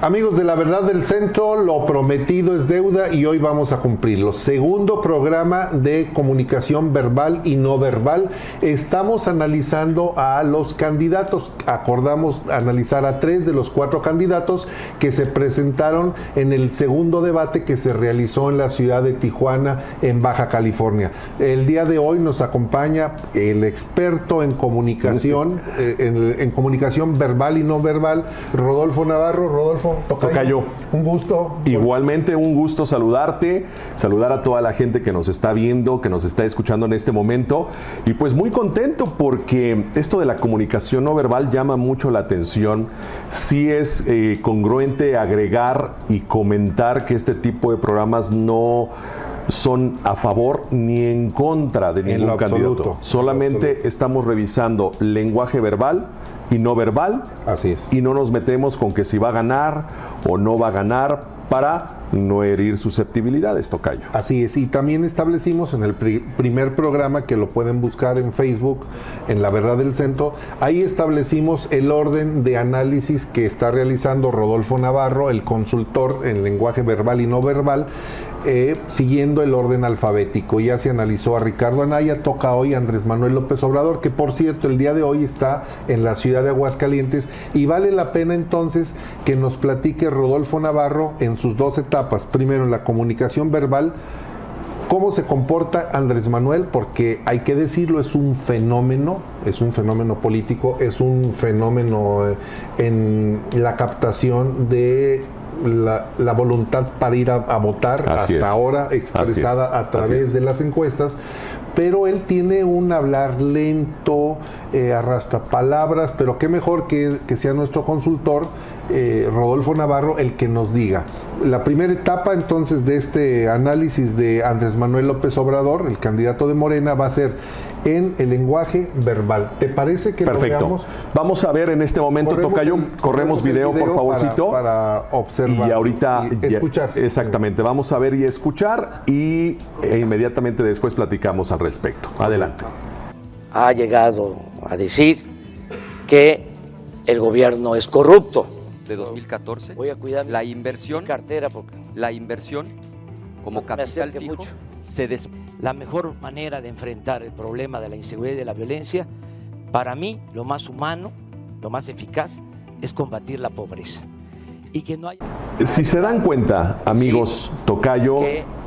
Amigos de La Verdad del Centro, lo prometido es deuda y hoy vamos a cumplirlo. Segundo programa de comunicación verbal y no verbal. Estamos analizando a los candidatos. Acordamos analizar a 3 de los 4 candidatos que se presentaron en el segundo debate que se realizó en la ciudad de Tijuana, en Baja California. El día de hoy nos acompaña el experto en comunicación, en comunicación verbal y no verbal, Rodolfo Navarro. Rodolfo, Tocayo, un gusto. Igualmente un gusto saludarte, saludar a toda la gente que nos está viendo, que nos está escuchando en este momento, y pues muy contento porque esto de la comunicación no verbal llama mucho la atención. Sí es congruente agregar y comentar que este tipo de programas no son a favor ni en contra de ningún candidato. Solamente estamos revisando lenguaje verbal y no verbal. Así es. Y no nos metemos con que si va a ganar o no va a ganar para no herir susceptibilidades, Tocayo. Así es, y también establecimos en el primer programa, que lo pueden buscar en Facebook, en La Verdad del Centro, ahí establecimos el orden de análisis que está realizando Rodolfo Navarro, el consultor en lenguaje verbal y no verbal, siguiendo el orden alfabético. Ya se analizó a Ricardo Anaya, toca hoy a Andrés Manuel López Obrador, que por cierto el día de hoy está en la ciudad de Aguascalientes, y vale la pena entonces que nos platique Rodolfo Navarro en sus 2 etapas. Primero, en la comunicación verbal, cómo se comporta Andrés Manuel, porque hay que decirlo, es un fenómeno político, es un fenómeno en la captación de la voluntad para ir a votar, hasta ahora expresada a través de las encuestas. Pero él tiene un hablar lento, arrastra palabras, pero qué mejor que sea nuestro consultor, Rodolfo Navarro, el que nos diga. La primera etapa entonces de este análisis de Andrés Manuel López Obrador, el candidato de Morena, va a ser en el lenguaje verbal. ¿Te parece que Perfecto. Lo veamos? Vamos a ver en este momento, Tocayo, corremos video, por favorcito. Para observar y ahorita y escuchar. Exactamente, vamos a ver y escuchar e inmediatamente después platicamos al respecto. Adelante. Ha llegado a decir que el gobierno es corrupto. De 2014, voy a cuidar la inversión, cartera porque la inversión como capital fijo La mejor manera de enfrentar el problema de la inseguridad y de la violencia, para mí, lo más humano, lo más eficaz, es combatir la pobreza. Y que no haya... Si se dan cuenta, amigos, sí, Tocayo,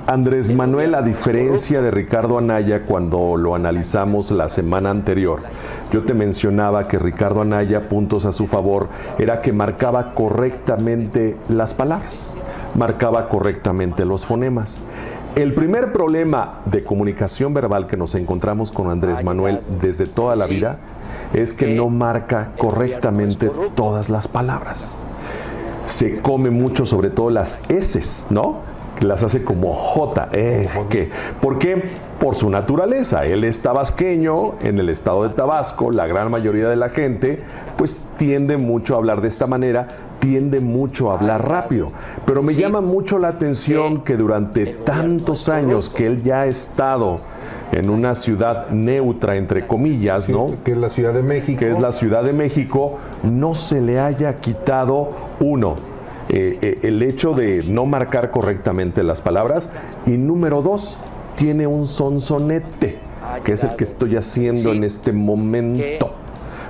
Andrés Manuel, a diferencia de Ricardo Anaya, cuando lo analizamos la semana anterior, yo te mencionaba que Ricardo Anaya, puntos a su favor, era que marcaba correctamente las palabras, marcaba correctamente los fonemas. El primer problema de comunicación verbal que nos encontramos con Andrés Manuel desde toda la vida es que no marca correctamente todas las palabras. Se come mucho, sobre todo las eses, ¿no? Las hace como J, ¿qué? ¿Por qué? Por su naturaleza. Él es tabasqueño, en el estado de Tabasco, la gran mayoría de la gente, pues tiende mucho a hablar de esta manera, tiende mucho a hablar rápido. Pero me llama mucho la atención que durante tantos años que él ya ha estado en una ciudad neutra, entre comillas, ¿no? Que es la Ciudad de México. Que es la Ciudad de México, no se le haya quitado, el hecho de no marcar correctamente las palabras, y número 2, tiene un sonsonete, que es el que estoy haciendo en este momento.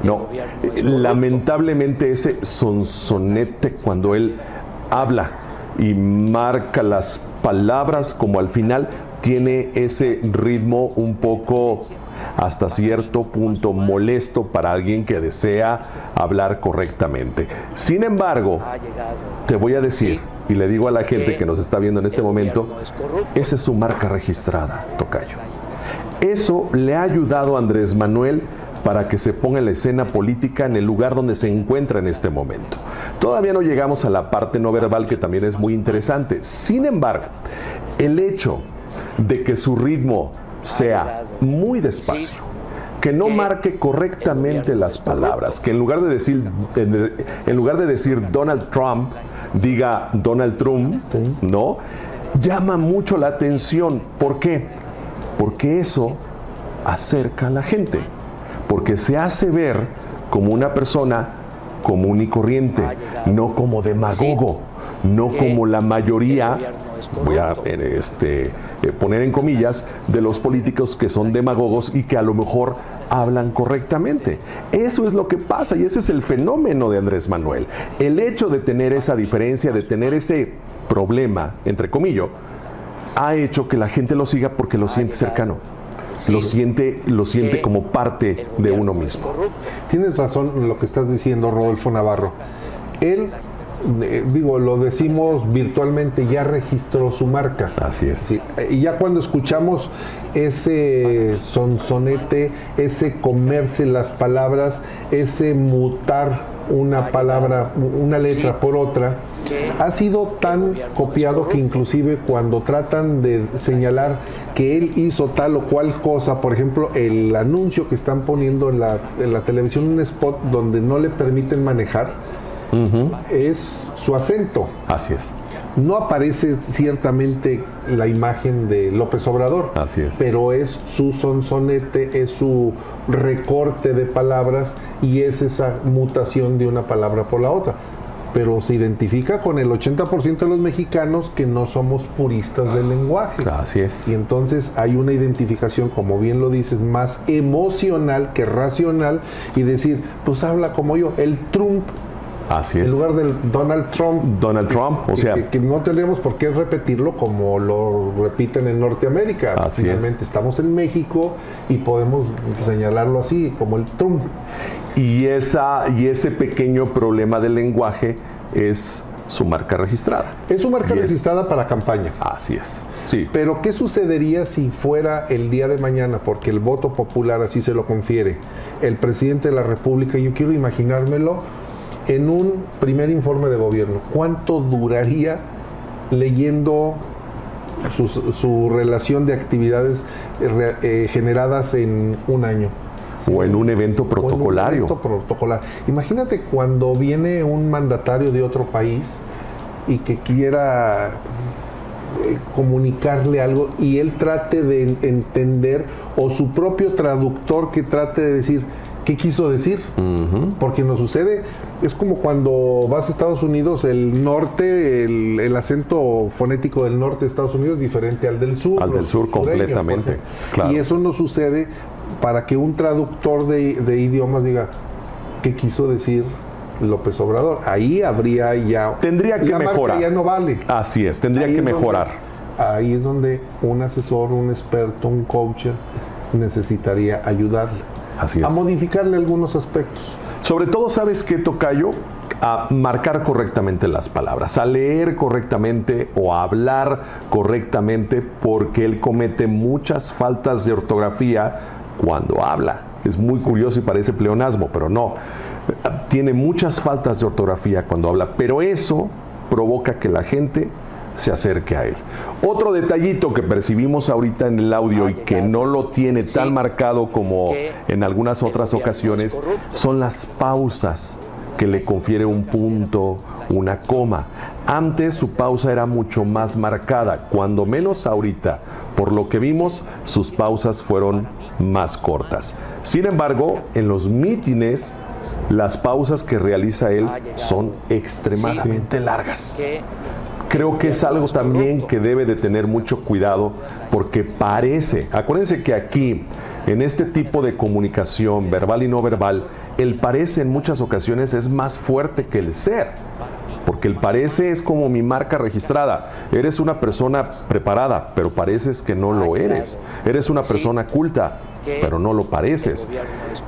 No, lamentablemente ese sonsonete, cuando él habla y marca las palabras, como al final tiene ese ritmo un poco, hasta cierto punto, molesto para alguien que desea hablar correctamente. Sin embargo, te voy a decir, y le digo a la gente que nos está viendo en este momento, esa es su marca registrada, Tocayo. Eso le ha ayudado a Andrés Manuel para que se ponga en la escena política en el lugar donde se encuentra en este momento. Todavía no llegamos a la parte no verbal, que también es muy interesante. Sin embargo, el hecho de que su ritmo sea muy despacio, que no marque correctamente las palabras, que en lugar de decir Donald Trump, diga Donald Trump, ¿no? Llama mucho la atención. ¿Por qué? Porque eso acerca a la gente, porque se hace ver como una persona común y corriente, no como demagogo, no como la mayoría, voy a poner en comillas, de los políticos que son demagogos y que a lo mejor hablan correctamente. Eso es lo que pasa y ese es el fenómeno de Andrés Manuel. El hecho de tener esa diferencia, de tener ese problema, entre comillas, ha hecho que la gente lo siga porque lo siente cercano. Lo siente como parte de uno mismo. Tienes razón en lo que estás diciendo, Rodolfo Navarro. Él, lo decimos virtualmente, ya registró su marca. Así es. Sí, y ya cuando escuchamos ese sonsonete, ese comerse las palabras, ese mutar una palabra, una letra por otra, ha sido tan copiado que inclusive cuando tratan de señalar que él hizo tal o cual cosa, por ejemplo, el anuncio que están poniendo en la televisión, un spot donde no le permiten manejar, es su acento. Así es. No aparece ciertamente la imagen de López Obrador, así es, pero es su sonsonete, es su recorte de palabras y es esa mutación de una palabra por la otra. Pero se identifica con el 80% de los mexicanos que no somos puristas del lenguaje. Así es. Y entonces hay una identificación, como bien lo dices, más emocional que racional y decir, pues habla como yo, el Trump. Así es. En lugar del Donald Trump. Donald Trump, o sea... Que no tenemos por qué repetirlo como lo repiten en Norteamérica. Así Finalmente estamos en México y podemos señalarlo así, como el Trump. Y ese pequeño problema del lenguaje es su marca registrada. Es su marca registrada para campaña. Así es, sí. Pero ¿qué sucedería si fuera el día de mañana, porque el voto popular así se lo confiere, el presidente de la República, yo quiero imaginármelo, en un primer informe de gobierno, ¿cuánto duraría leyendo su relación de actividades generadas en un año? O en un evento protocolario. Imagínate cuando viene un mandatario de otro país y que quiera comunicarle algo y él trate de entender, o su propio traductor que trate de decir qué quiso decir, porque nos sucede, es como cuando vas a Estados Unidos, el norte, el acento fonético del norte de Estados Unidos es diferente al del sur. Al del sur completamente, claro. Y eso nos sucede para que un traductor de idiomas diga qué quiso decir López Obrador. Ahí habría ya... Tendría que mejorar. Ya no vale. Así es, tendría que mejorar. Ahí es donde un asesor, un experto, un coach necesitaría ayudarle. Así es. A modificarle algunos aspectos. Sobre todo, ¿sabes qué, tocayo? A marcar correctamente las palabras, a leer correctamente o a hablar correctamente, porque él comete muchas faltas de ortografía cuando habla. Es muy curioso y parece pleonasmo, pero no. Tiene muchas faltas de ortografía cuando habla, pero eso provoca que la gente se acerque a él. Otro detallito que percibimos ahorita en el audio y que no lo tiene tan marcado como en algunas otras ocasiones son las pausas que le confiere un punto, una coma. Antes su pausa era mucho más marcada, cuando menos ahorita. Por lo que vimos, sus pausas fueron más cortas. Sin embargo, en los mítines, las pausas que realiza él son extremadamente largas. Creo que es algo también que debe de tener mucho cuidado, porque parece, acuérdense que aquí, en este tipo de comunicación verbal y no verbal, el parece en muchas ocasiones es más fuerte que el ser, porque el parece es como mi marca registrada. Eres una persona preparada, pero pareces que no lo eres. Eres una persona culta, pero no lo pareces.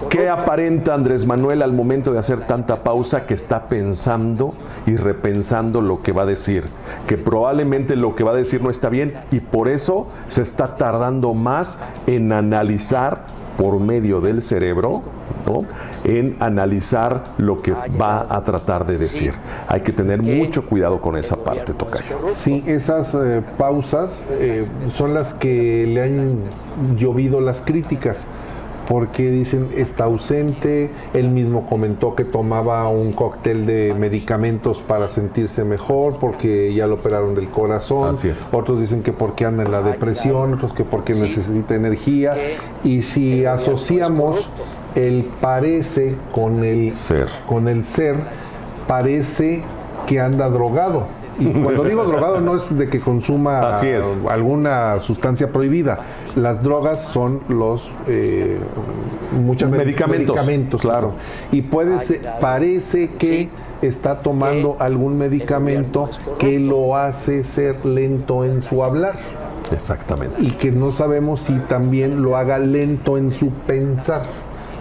¿Qué aparenta Andrés Manuel al momento de hacer tanta pausa? Que está pensando y repensando lo que va a decir, que probablemente lo que va a decir no está bien y por eso se está tardando más en analizar por medio del cerebro, ¿no? En analizar lo que va a tratar de decir. Hay que tener mucho cuidado con esa parte, tocayo. Sí, esas pausas son las que le han llovido las críticas, porque dicen está ausente. Él mismo comentó que tomaba un cóctel de medicamentos para sentirse mejor porque ya lo operaron del corazón. Así es. Otros dicen que porque anda en la depresión, otros que porque necesita energía. Y si asociamos el parece con el Ser. parece que anda drogado. Y cuando digo drogado no es de que consuma Así es. alguna sustancia prohibida. Las drogas son los muchos Medicamentos, claro. Y parece que está tomando algún medicamento que lo hace ser lento en su hablar. Exactamente. Y que no sabemos si también lo haga lento en su pensar.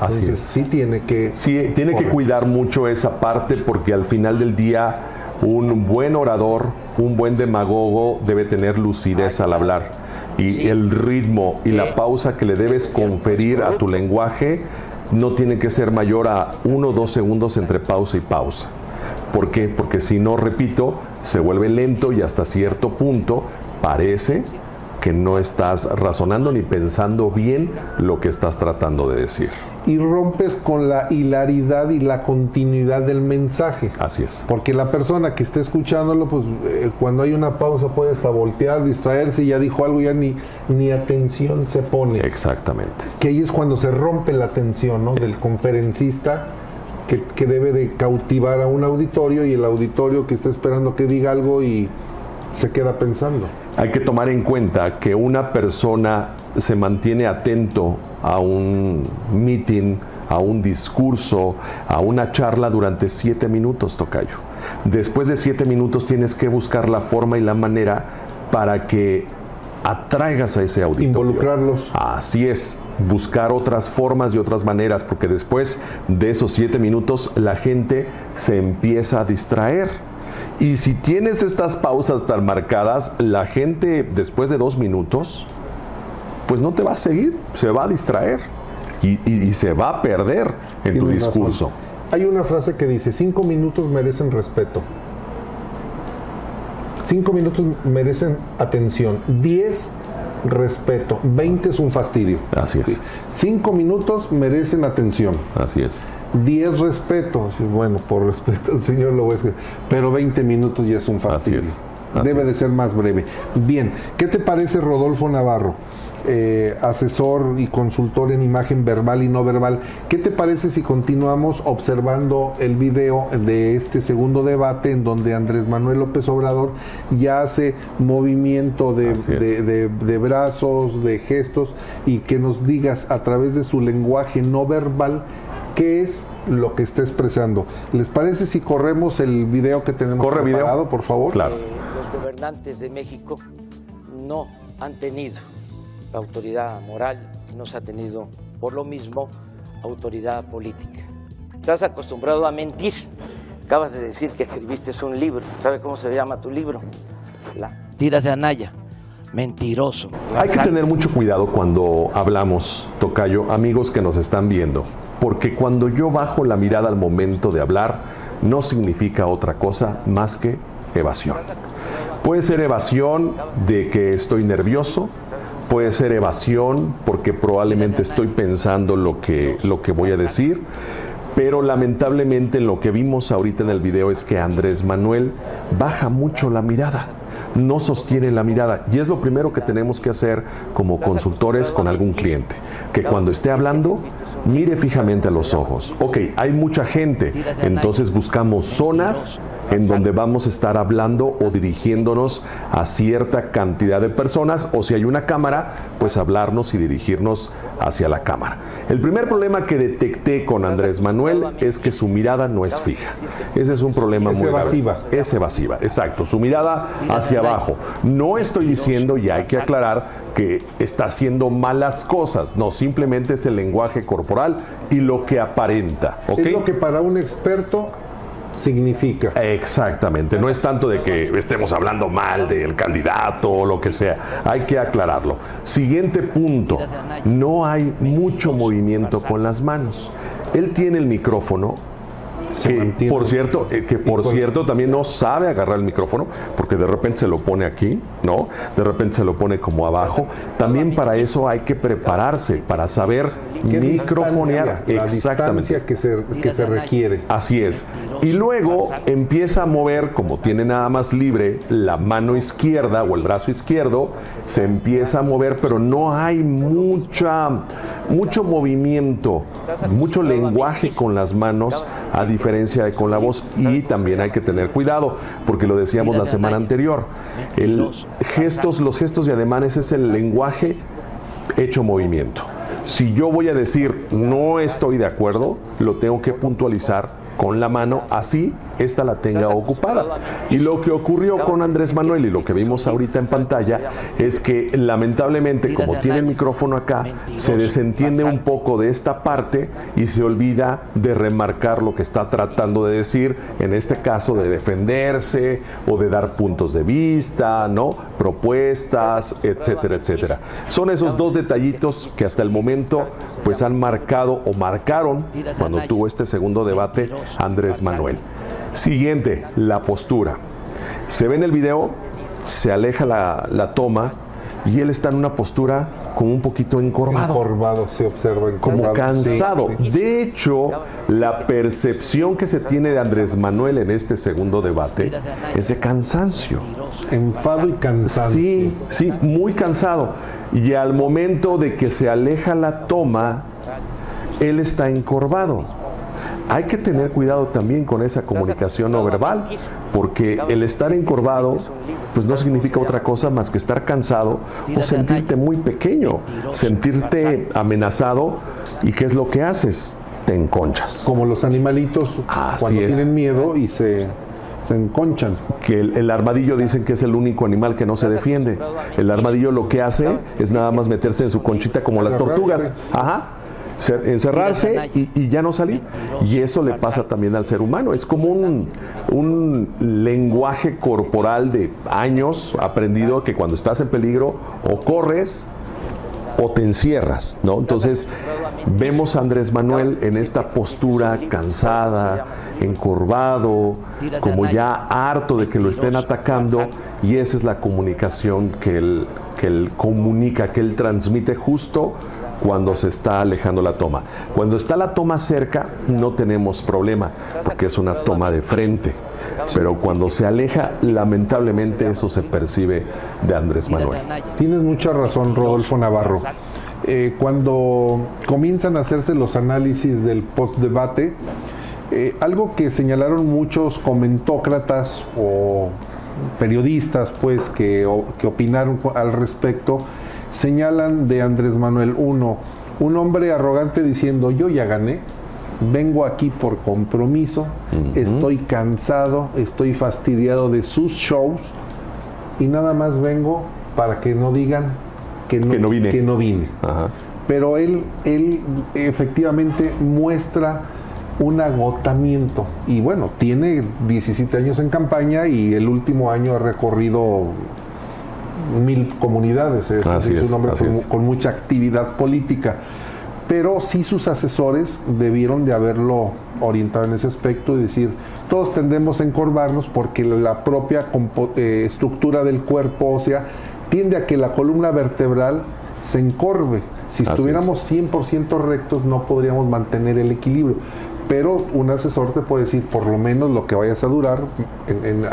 Así Entonces, es. sí tiene que... Sí, tiene que cuidar mucho esa parte porque al final del día un buen orador, un buen demagogo debe tener lucidez al hablar y el ritmo y la pausa que le debes conferir a tu lenguaje no tiene que ser mayor a 1 o 2 segundos entre pausa y pausa. ¿Por qué? Porque si no, repito, se vuelve lento y hasta cierto punto parece que no estás razonando ni pensando bien lo que estás tratando de decir. Y rompes con la hilaridad y la continuidad del mensaje. Así es. Porque la persona que esté escuchándolo, pues cuando hay una pausa puede hasta voltear, distraerse, y ya dijo algo, ya ni atención se pone. Exactamente. Que ahí es cuando se rompe la atención, ¿no? Del conferencista que debe de cautivar a un auditorio, y el auditorio que está esperando que diga algo y se queda pensando. Hay que tomar en cuenta que una persona se mantiene atento a un meeting, a un discurso, a una charla durante 7 minutos, tocayo. Después de 7 minutos tienes que buscar la forma y la manera para que atraigas a ese auditorio. Involucrarlos. Así es, buscar otras formas y otras maneras, porque después de esos 7 minutos la gente se empieza a distraer. Y si tienes estas pausas tan marcadas, la gente después de 2 minutos, pues no te va a seguir, se va a distraer y se va a perder en tu discurso. Hay una frase que dice: 5 minutos merecen respeto, 5 minutos merecen atención, 10 respeto, 20 es un fastidio. Así es. 5 minutos merecen atención. Así es. 10 respetos, bueno, por respeto al señor lo voy a decir, pero 20 minutos ya es un fastidio. Así es. Debe de ser más breve. Bien, ¿qué te parece Rodolfo Navarro, asesor y consultor en imagen verbal y no verbal? ¿Qué te parece si continuamos observando el video de este segundo debate en donde Andrés Manuel López Obrador ya hace movimiento de brazos, de gestos, y que nos digas a través de su lenguaje no verbal qué es lo que está expresando? ¿Les parece si corremos el video que tenemos preparado, por favor? Claro. Los gobernantes de México no han tenido la autoridad moral y no se ha tenido, por lo mismo, autoridad política. Estás acostumbrado a mentir. Acabas de decir que escribiste un libro. ¿Sabe cómo se llama tu libro? La Tiras de Anaya. Mentiroso. Hay que tener mucho cuidado cuando hablamos, tocayo, amigos que nos están viendo, porque cuando yo bajo la mirada al momento de hablar, no significa otra cosa más que evasión. Puede ser evasión de que estoy nervioso, puede ser evasión porque probablemente estoy pensando lo que voy a decir, pero lamentablemente lo que vimos ahorita en el video es que Andrés Manuel baja mucho la mirada. No sostiene la mirada, y es lo primero que tenemos que hacer como consultores con algún cliente, que cuando esté hablando mire fijamente a los ojos. Ok, hay mucha gente, entonces buscamos zonas en donde vamos a estar hablando o dirigiéndonos a cierta cantidad de personas, o si hay una cámara, pues hablarnos y dirigirnos hacia la cámara. El primer problema que detecté con Andrés Manuel es que su mirada no es fija. Ese es un problema muy grave. Es evasiva, exacto. Su mirada hacia abajo. No estoy diciendo, y hay que aclarar, que está haciendo malas cosas. No, simplemente es el lenguaje corporal y lo que aparenta. ¿Okay? Es lo que para un experto significa. Exactamente, no es tanto de que estemos hablando mal del candidato o lo que sea, hay que aclararlo. Siguiente punto, no hay mucho movimiento con las manos. Él tiene el micrófono, que por cierto también no sabe agarrar el micrófono, porque de repente se lo pone aquí, ¿no? De repente se lo pone como abajo. También para eso hay que prepararse, para saber microfonear. Exactamente. La distancia que se requiere. Así es. Y luego empieza a mover, como tiene nada más libre la mano izquierda o el brazo izquierdo, se empieza a mover, pero no hay mucha mucho movimiento, mucho lenguaje con las manos, a diferencia de con la voz. Y también hay que tener cuidado, porque lo decíamos la semana anterior, los gestos y ademanes es el lenguaje hecho movimiento. Si yo voy a decir no estoy de acuerdo, lo tengo que puntualizar con la mano, así esta la tenga ocupada. Y lo que ocurrió con Andrés Manuel y lo que vimos ahorita en pantalla es que lamentablemente, como tiene el micrófono acá, se desentiende un poco de esta parte y se olvida de remarcar lo que está tratando de decir, en este caso de defenderse o de dar puntos de vista, ¿no? Propuestas, etcétera, etcétera. Son esos dos detallitos que hasta el momento pues han marcado o marcaron cuando tuvo este segundo debate Andrés Manuel. Siguiente, la postura. Se ve en el video, se aleja la toma y él está en una postura como un poquito encorvado. Encorvado, se observa encorvado. Como cansado. Sí. De hecho, la percepción que se tiene de Andrés Manuel en este segundo debate es de cansancio. Enfado y cansancio. Sí, muy cansado. Y al momento de que se aleja la toma, él está encorvado. Hay que tener cuidado también con esa comunicación no verbal, porque el estar encorvado pues no significa otra cosa más que estar cansado o sentirte muy pequeño, sentirte amenazado. ¿Y qué es lo que haces? Te enconchas. Como los animalitos cuando tienen miedo y se enconchan. Que el armadillo dicen que es el único animal que no se defiende. El armadillo lo que hace es nada más meterse en su conchita como las tortugas. Ajá. Encerrarse y ya no salir. Y eso le pasa también al ser humano. Es como un lenguaje corporal de años aprendido, que cuando estás en peligro o corres o te encierras, ¿no? Entonces vemos a Andrés Manuel en esta postura cansada, encorvado, como ya harto de que lo estén atacando, y esa es la comunicación que él comunica, que él transmite justo cuando se está alejando la toma. Cuando está la toma cerca no tenemos problema, porque es una toma de frente, pero cuando se aleja, lamentablemente eso se percibe de Andrés Manuel. Tienes mucha razón, Rodolfo Navarro. Cuando comienzan a hacerse los análisis del postdebate, algo que señalaron muchos comentócratas o periodistas pues que opinaron al respecto, señalan de Andrés Manuel, un hombre arrogante diciendo yo ya gané, vengo aquí por compromiso, estoy cansado, estoy fastidiado de sus shows y nada más vengo para que no digan que no vine. Ajá. Pero él efectivamente muestra un agotamiento y bueno, tiene 17 años en campaña y el último año ha recorrido 1000 comunidades, es un hombre con mucha actividad política, pero sí sus asesores debieron de haberlo orientado en ese aspecto y decir, todos tendemos a encorvarnos porque la propia estructura del cuerpo ósea tiende a que la columna vertebral se encorve. Si estuviéramos 100% rectos no podríamos mantener el equilibrio. Pero un asesor te puede decir, por lo menos lo que vayas a durar,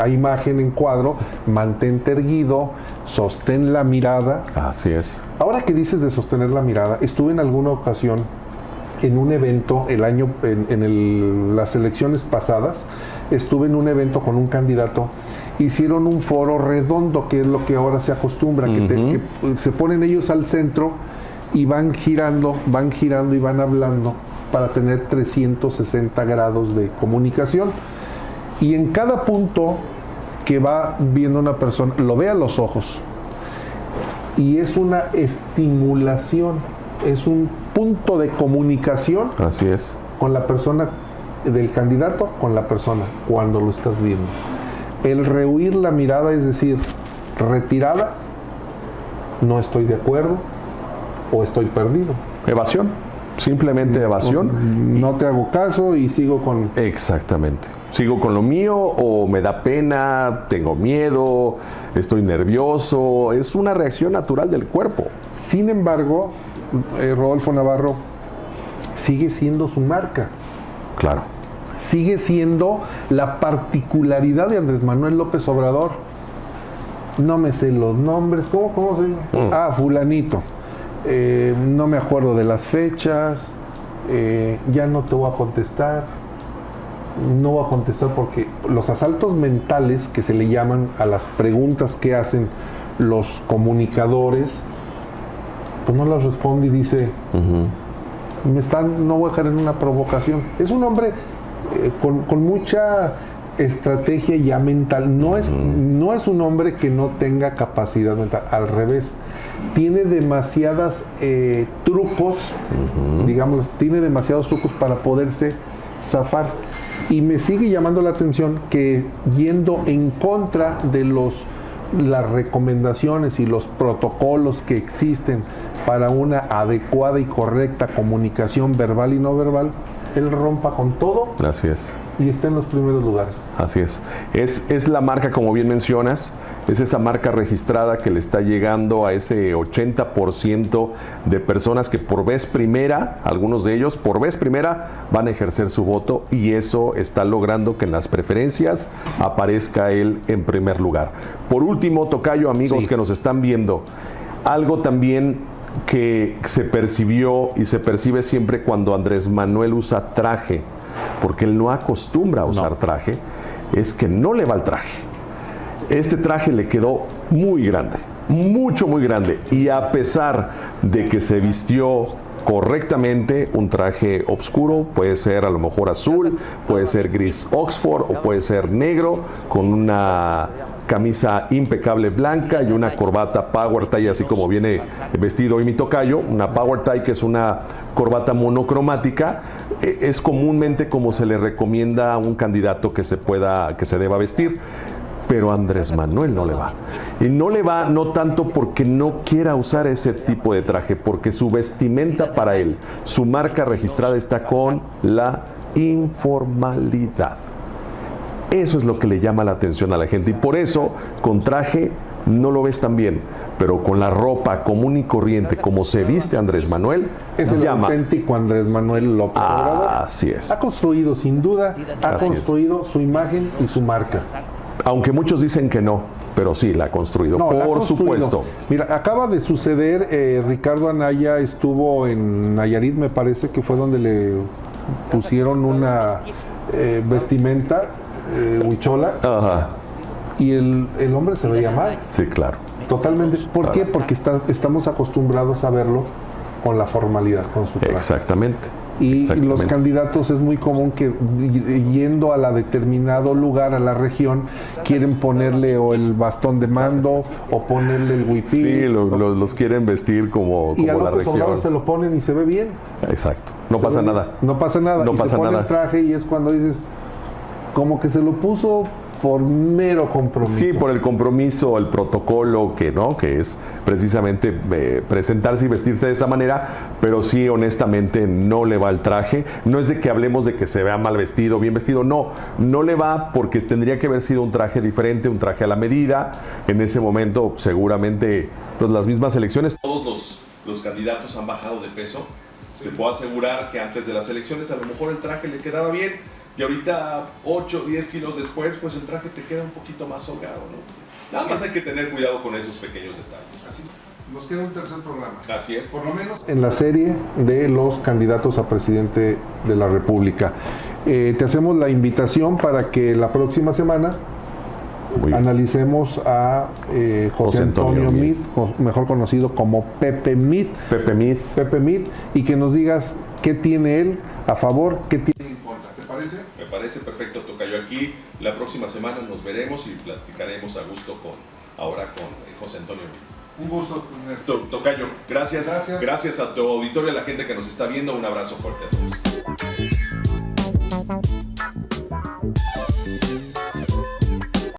a imagen, en cuadro, mantente erguido, sostén la mirada. Así es. Ahora que dices de sostener la mirada, estuve en alguna ocasión en un evento, las elecciones pasadas, estuve en un evento con un candidato, hicieron un foro redondo, que es lo que ahora se acostumbra, que se ponen ellos al centro y van girando y van hablando, para tener 360 grados de comunicación. Y en cada punto que va viendo una persona, lo ve a los ojos. Y es una estimulación, es un punto de comunicación. Así es. Con la persona, del candidato con la persona, cuando lo estás viendo. El rehuir la mirada, es decir, retirada, no estoy de acuerdo o estoy perdido. Evasión. Simplemente evasión. No te hago caso y sigo con... Exactamente. Sigo con lo mío o me da pena, tengo miedo, estoy nervioso. Es una reacción natural del cuerpo. Sin embargo, Rodolfo Navarro, sigue siendo su marca. Claro. Sigue siendo la particularidad de Andrés Manuel López Obrador. No me sé los nombres. ¿Cómo se llama? Fulanito. no me acuerdo de las fechas, ya no te voy a contestar, no voy a contestar porque los asaltos mentales que se le llaman a las preguntas que hacen los comunicadores, pues no las responde y dice, no voy a caer en una provocación. Es un hombre con mucha estrategia ya mental, no es un hombre que no tenga capacidad mental, al revés, tiene demasiadas trucos, digamos, tiene demasiados trucos para poderse zafar. Y me sigue llamando la atención que yendo en contra de las recomendaciones y los protocolos que existen para una adecuada y correcta comunicación verbal y no verbal, él rompa con todo. Así es. Y está en los primeros lugares. Así es. Es la marca, como bien mencionas, es esa marca registrada que le está llegando a ese 80% de personas que por vez primera, algunos de ellos por vez primera van a ejercer su voto, y eso está logrando que en las preferencias aparezca él en primer lugar. Por último, tocayo, amigos que nos están viendo, algo también que se percibió y se percibe siempre cuando Andrés Manuel usa traje, porque él no acostumbra a usar traje, es que no le va el traje. Este traje le quedó muy grande, muy grande, y a pesar de que se vistió correctamente, un traje oscuro, puede ser a lo mejor azul, puede ser gris Oxford o puede ser negro, con una camisa impecable blanca y una corbata power tie, así como viene vestido hoy mi tocayo, una power tie, que es una corbata monocromática, es comúnmente como se le recomienda a un candidato que se deba vestir. Pero a Andrés Manuel no le va. Y no le va no tanto porque no quiera usar ese tipo de traje, porque su vestimenta para él, su marca registrada está con la informalidad. Eso es lo que le llama la atención a la gente, y por eso con traje no lo ves tan bien, pero con la ropa común y corriente como se viste Andrés Manuel, es el auténtico Andrés Manuel López Obrador. Así es. Ha construido, sin duda, su imagen y su marca. Aunque muchos dicen que no, pero sí la ha construido, por supuesto. Mira, acaba de suceder, Ricardo Anaya estuvo en Nayarit, me parece que fue donde le pusieron una vestimenta huichola. Ajá. Y el hombre se veía mal. Sí, claro. Totalmente. ¿Por qué? Porque estamos acostumbrados a verlo con la formalidad, con su traje. Exactamente. Y los candidatos es muy común que yendo a la determinado lugar, a la región, quieren ponerle o el bastón de mando o ponerle el huipil. Sí, los quieren vestir como la región. Y se lo ponen y se ve bien. Exacto. No pasa nada. No pasa nada. No pasa nada. El traje y es cuando dices, como que se lo puso por mero compromiso. Sí, por el compromiso, el protocolo que es precisamente presentarse y vestirse de esa manera, pero sí, honestamente, no le va el traje. No es de que hablemos de que se vea mal vestido, bien vestido, no le va, porque tendría que haber sido un traje diferente, un traje a la medida. En ese momento, seguramente, pues las mismas elecciones. Todos los candidatos han bajado de peso. Te puedo asegurar que antes de las elecciones a lo mejor el traje le quedaba bien, y ahorita 8 o 10 kilos después, pues el traje te queda un poquito más holgado, ¿no? Nada más hay que tener cuidado con esos pequeños detalles. Así es. Nos queda un tercer programa. Así es. Por lo menos en la serie de los candidatos a presidente de la República. Te hacemos la invitación para que la próxima semana analicemos a José Antonio Meade, mejor conocido como Pepe Meade. Pepe Meade, y que nos digas qué tiene él a favor, qué tiene en contra. ¿Te parece? Me parece perfecto, tocayo. Aquí la próxima semana nos veremos y platicaremos a gusto con José Antonio Meade. Un gusto tener. Tocayo, gracias a tu auditorio, a la gente que nos está viendo. Un abrazo fuerte a todos.